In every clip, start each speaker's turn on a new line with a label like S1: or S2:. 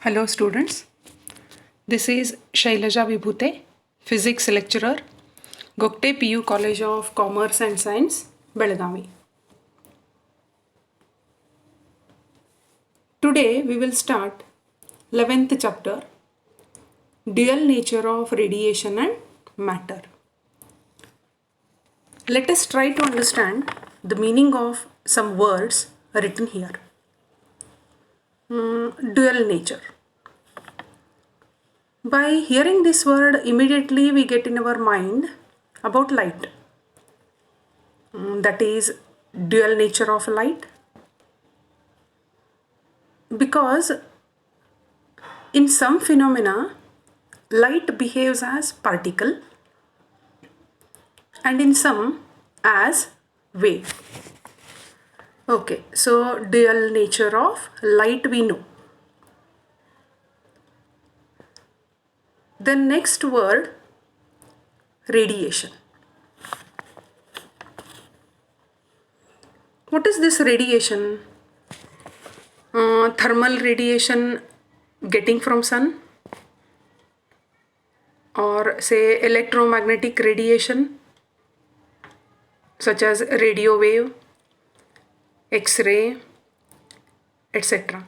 S1: Hello students, this is Shailaja Vibhute, Physics Lecturer, Gokte PU College of Commerce and Science, Belagavi. Today we will start 11th chapter, Dual Nature of Radiation and Matter. Let us try to understand the meaning of some words written here. Dual nature. By hearing this word, immediately we get in our mind about light. That is dual nature of light. Because in some phenomena, light behaves as particle and in some as wave. Okay, so dual nature of light we know. The next word, radiation. What is this radiation? Thermal radiation getting from sun, or say electromagnetic radiation such as radio wave, X-ray, etc.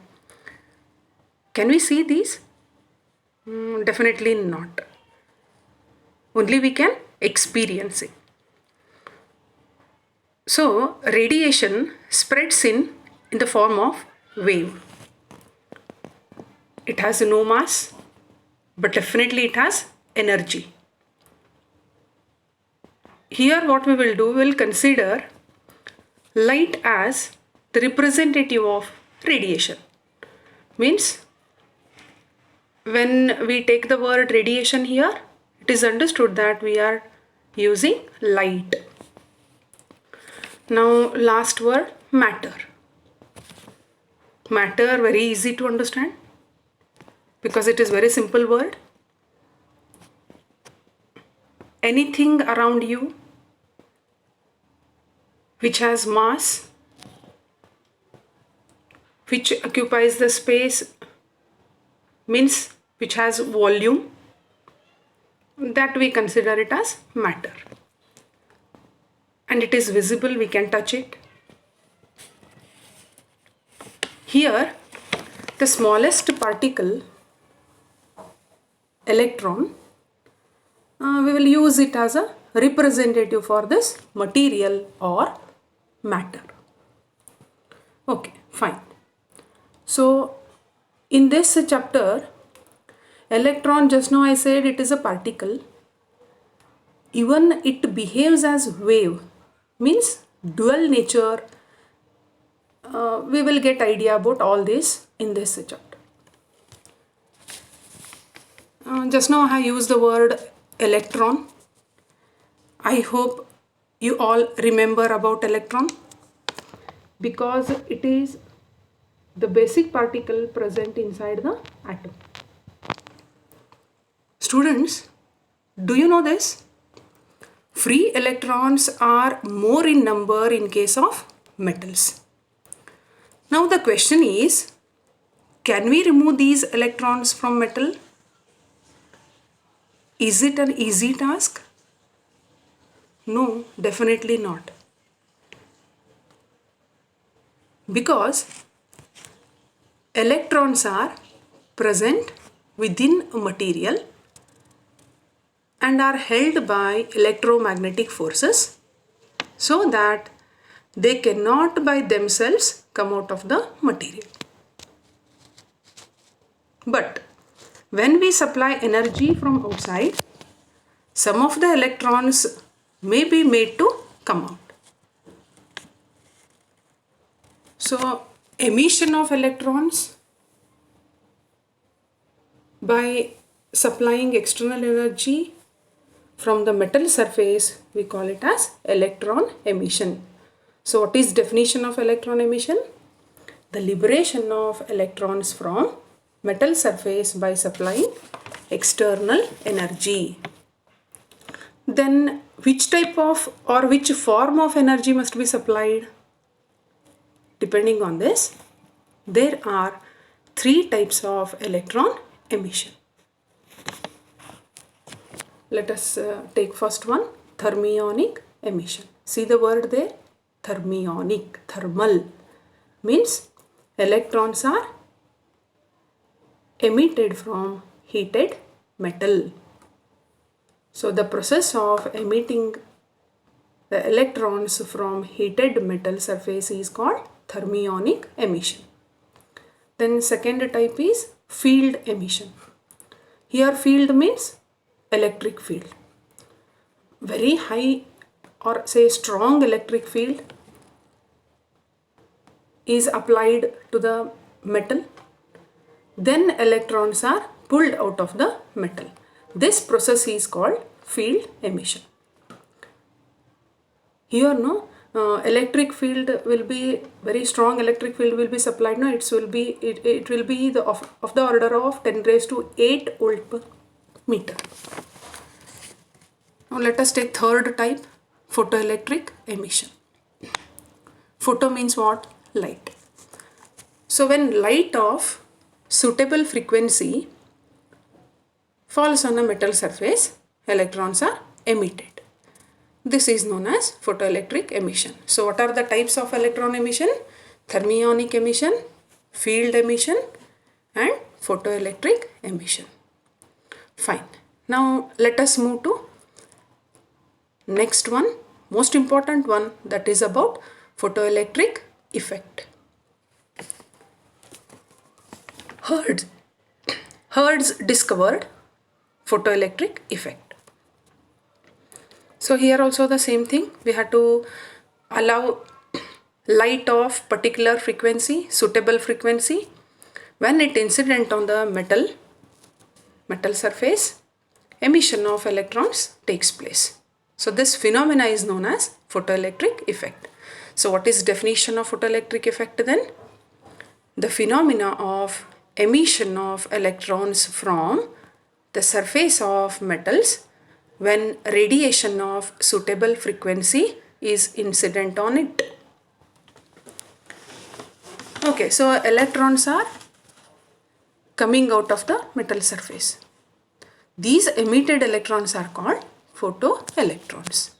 S1: Can we see these? Definitely not. Only we can experience it. So radiation spreads in the form of wave. It has no mass, but definitely it has energy. Here what we will do, we will consider light as the representative of radiation. Means when we take the word radiation here, it is understood that we are using light. Now last word, matter. Matter, very easy to understand because it is very simple word. Anything around you which has mass, which occupies the space, means which has volume, that we consider it as matter. And it is visible, we can touch it. Here, the smallest particle, electron, we will use it as a representative for this material or matter. Okay, fine. So in this chapter, electron, just now I said it is a particle. Even it behaves as wave, means dual nature. We will get idea about all this in this chapter. Just now I used the word electron. I hope you all remember about electron because it is the basic particle present inside the atom. Students, do you know this? Free electrons are more in number in case of metals. Now the question is, can we remove these electrons from metal? Is it an easy task? No, definitely not. Because electrons are present within a material and are held by electromagnetic forces so that they cannot by themselves come out of the material. But when we supply energy from outside, some of the electrons may be made to come out. So emission of electrons by supplying external energy from the metal surface, we call it as electron emission. So what is definition of electron emission? The liberation of electrons from metal surface by supplying external energy. Then which type of or which form of energy must be supplied? Depending on this, there are three types of electron emission. Let us take first one, thermionic emission. See the word there, thermionic, thermal, means electrons are emitted from heated metal. So the process of emitting the electrons from heated metal surface is called thermionic emission. Then second type is field emission. Here field means electric field. Very high or say strong electric field is applied to the metal. Then electrons are pulled out of the metal. This process is called field emission. Here electric field will be very strong, electric field will be supplied. It will be of the order of 10 raised to 8 volt per meter. Now let us take third type, photoelectric emission. Photo means what? Light. So when light of suitable frequency falls on a metal surface, electrons are emitted. This is known as photoelectric emission. So what are the types of electron emission? Thermionic emission, field emission and photoelectric emission. Fine. Now let us move to next one, most important one, that is about photoelectric effect. Hertz discovered photoelectric effect. So here also the same thing, we have to allow light of particular frequency, suitable frequency. When it incident on the metal surface, emission of electrons takes place. So this phenomena is known as photoelectric effect. So what is definition of photoelectric effect then? The phenomena of emission of electrons from the surface of metals when radiation of suitable frequency is incident on it. Okay, so electrons are coming out of the metal surface. These emitted electrons are called photoelectrons.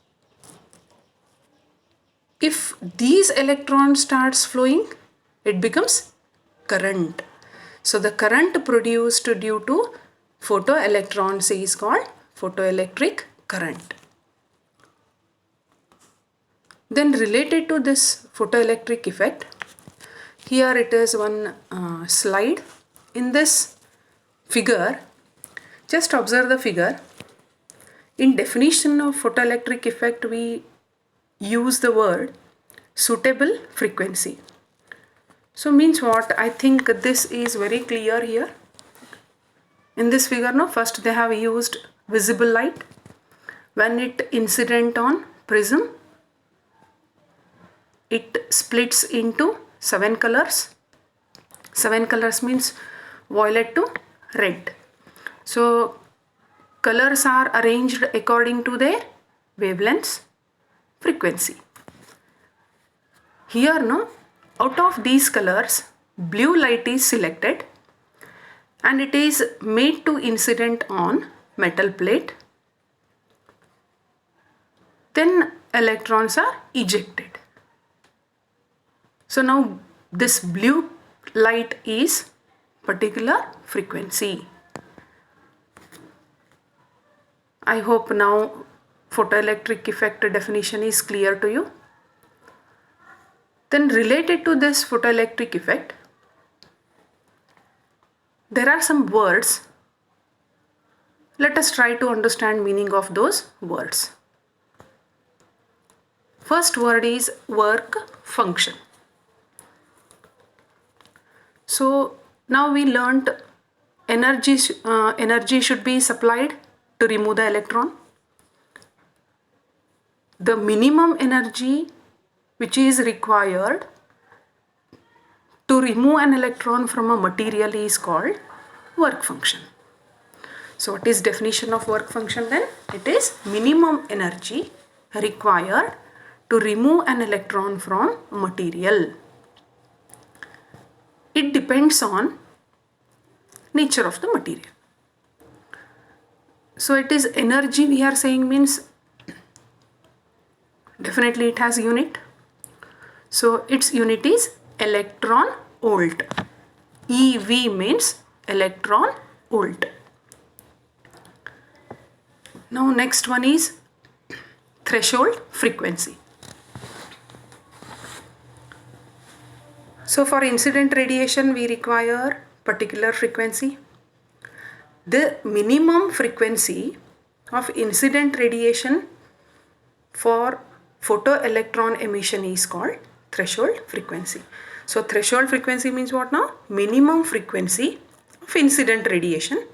S1: If these electrons starts flowing, it becomes current. So the current produced due to photoelectrons is called photoelectric current. Then related to this photoelectric effect, here it is one slide. In this figure, just observe the figure. In definition of photoelectric effect, we use the word suitable frequency. So means what? I think this is very clear here. In this figure, first they have used visible light. When it incident on prism, it splits into 7 colors. 7 colors means violet to red. So colors are arranged according to their wavelengths, frequency. Here out of these colors, blue light is selected and it is made to incident on metal plate. Then electrons are ejected. So now this blue light is particular frequency. I hope now photoelectric effect definition is clear to you. Then related to this photoelectric effect, there are some words. Let us try to understand meaning of those words. First word is work function. So now we learnt energy should be supplied to remove the electron. The minimum energy which is required to remove an electron from a material is called work function. So what is definition of work function then? It is minimum energy required to remove an electron from material. It depends on nature of the material. So it is energy we are saying means definitely it has unit. So its unit is electron volt. EV means electron volt. Now next one is threshold frequency. So for incident radiation we require particular frequency. The minimum frequency of incident radiation for photoelectron emission is called threshold frequency. So threshold frequency means what now? Minimum frequency of incident radiation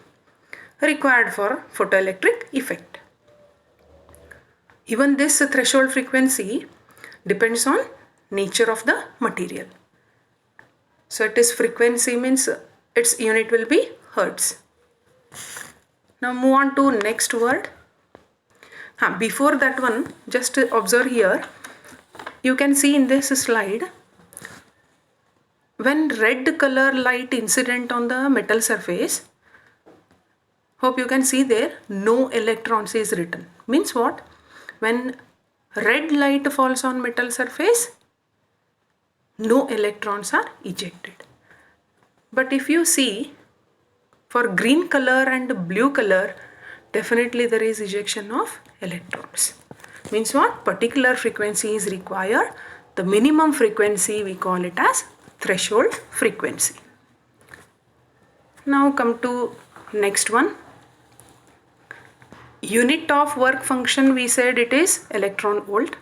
S1: required for photoelectric effect. Even this threshold frequency depends on nature of the material. So it is frequency means its unit will be Hertz. Now move on to next word. Before that one, just observe here. You can see in this slide, when red color light incident on the metal surface, hope you can see there, no electrons is written. Means what? When red light falls on metal surface, no electrons are ejected. But if you see, for green color and blue color, definitely there is ejection of electrons. Means what? Particular frequency is required. The minimum frequency we call it as threshold frequency. Now come to next one. Unit of work function, we said it is electron volt.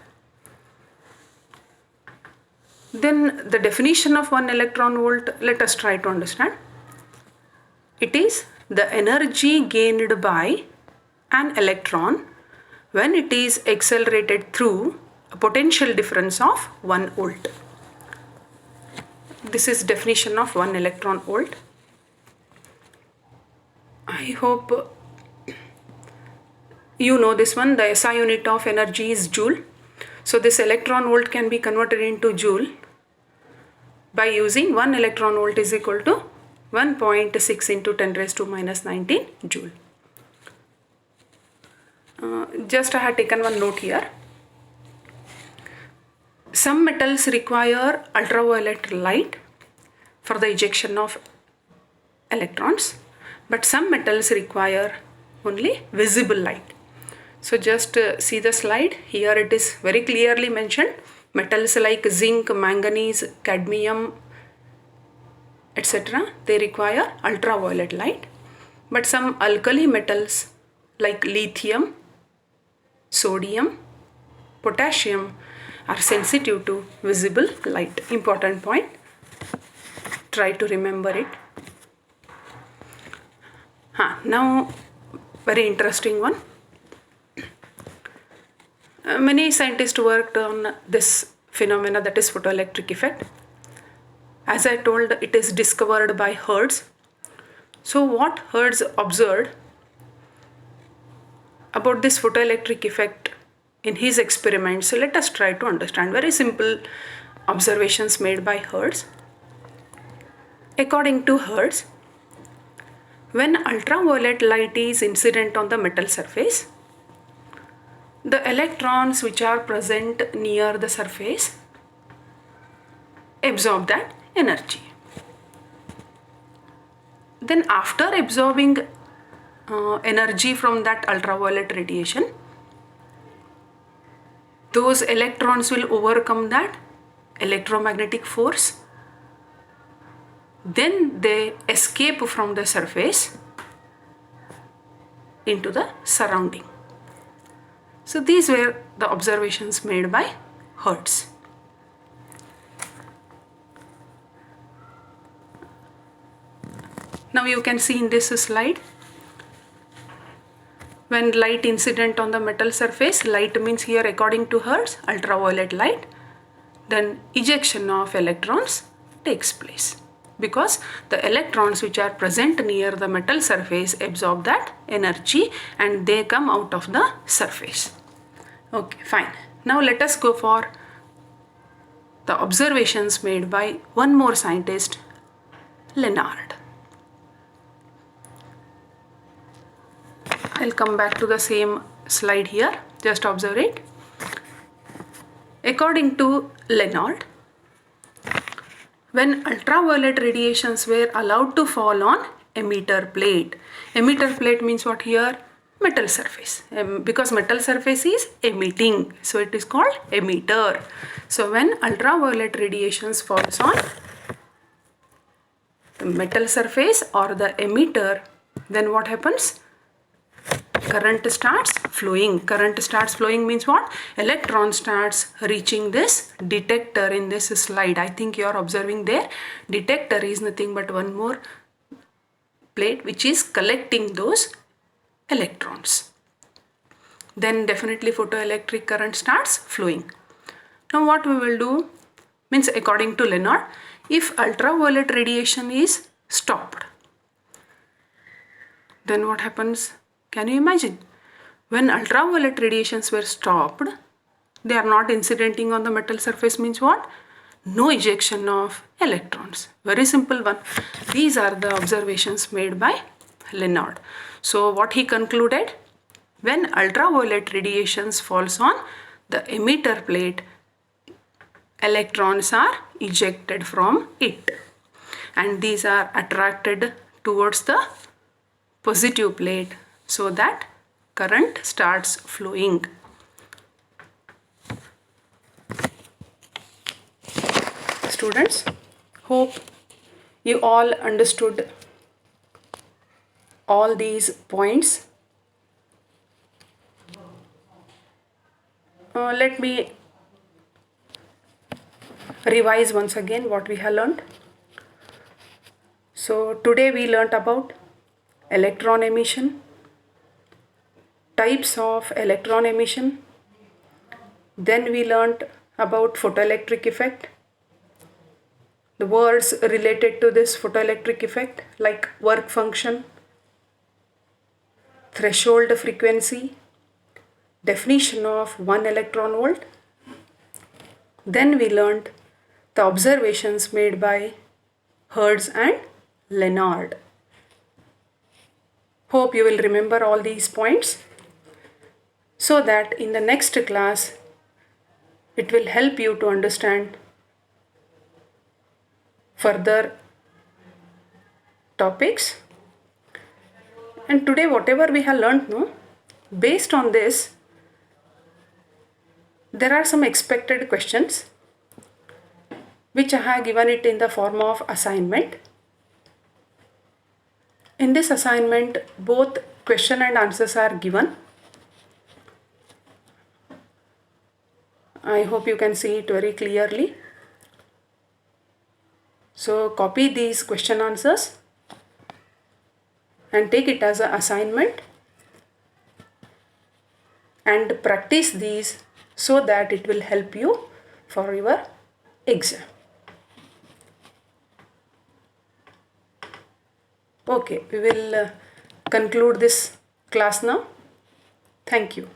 S1: Then the definition of 1 electron volt, let us try to understand. It is the energy gained by an electron when it is accelerated through a potential difference of 1 volt. This is definition of 1 electron volt. I hope you know this one. The SI unit of energy is joule. So this electron volt can be converted into joule by using 1 electron volt is equal to 1.6 into 10 raised to minus 19 joule. Just I had taken one note here. Some metals require ultraviolet light for the ejection of electrons, but some metals require only visible light. So just see the slide. Here it is very clearly mentioned. Metals like zinc, manganese, cadmium, etc. they require ultraviolet light. But some alkali metals like lithium, sodium, potassium are sensitive to visible light. Important point. Try to remember it. Now very interesting one. Many scientists worked on this phenomena, that is photoelectric effect. As I told, it is discovered by Hertz. So what Hertz observed about this photoelectric effect in his experiments, so let us try to understand. Very simple observations made by Hertz. According to Hertz, when ultraviolet light is incident on the metal surface, the electrons which are present near the surface absorb that energy. Then after absorbing energy from that ultraviolet radiation, those electrons will overcome that electromagnetic force. Then they escape from the surface into the surrounding. So these were the observations made by Hertz. Now you can see in this slide, when light incident on the metal surface, light means here according to Hertz, ultraviolet light, then ejection of electrons takes place. Because the electrons which are present near the metal surface absorb that energy and they come out of the surface. Okay, fine. Now let us go for the observations made by one more scientist, Lenard. I'll come back to the same slide here. Just observe it. According to Lenard, when ultraviolet radiations were allowed to fall on emitter plate means what here? Metal surface. Because metal surface is emitting, so it is called emitter. So when ultraviolet radiations falls on the metal surface or the emitter, then what happens? Current starts flowing. Current starts flowing means what? Electron starts reaching this detector in this slide. I think you are observing there. Detector is nothing but one more plate which is collecting those electrons. Then definitely photoelectric current starts flowing. Now what we will do means, according to Lenard, if ultraviolet radiation is stopped, then what happens? Can you imagine? When ultraviolet radiations were stopped, they are not incidenting on the metal surface means what? No ejection of electrons. Very simple one. These are the observations made by Lenard. So what he concluded? When ultraviolet radiations falls on the emitter plate, electrons are ejected from it, and these are attracted towards the positive plate, so that current starts flowing. Students, hope you all understood all these points. Let me revise once again what we have learned. So today we learnt about electron emission, types of electron emission. Then we learnt about photoelectric effect, the words related to this photoelectric effect like work function, threshold frequency, definition of 1 electron volt. Then we learnt the observations made by Hertz and Lenard. Hope you will remember all these points, so that in the next class it will help you to understand further topics. And today whatever we have learnt, no, based on this there are some expected questions which I have given it in the form of assignment. In this assignment both question and answers are given. I hope you can see it very clearly. So copy these question answers and take it as an assignment and practice these, so that it will help you for your exam. Okay, we will conclude this class now. Thank you.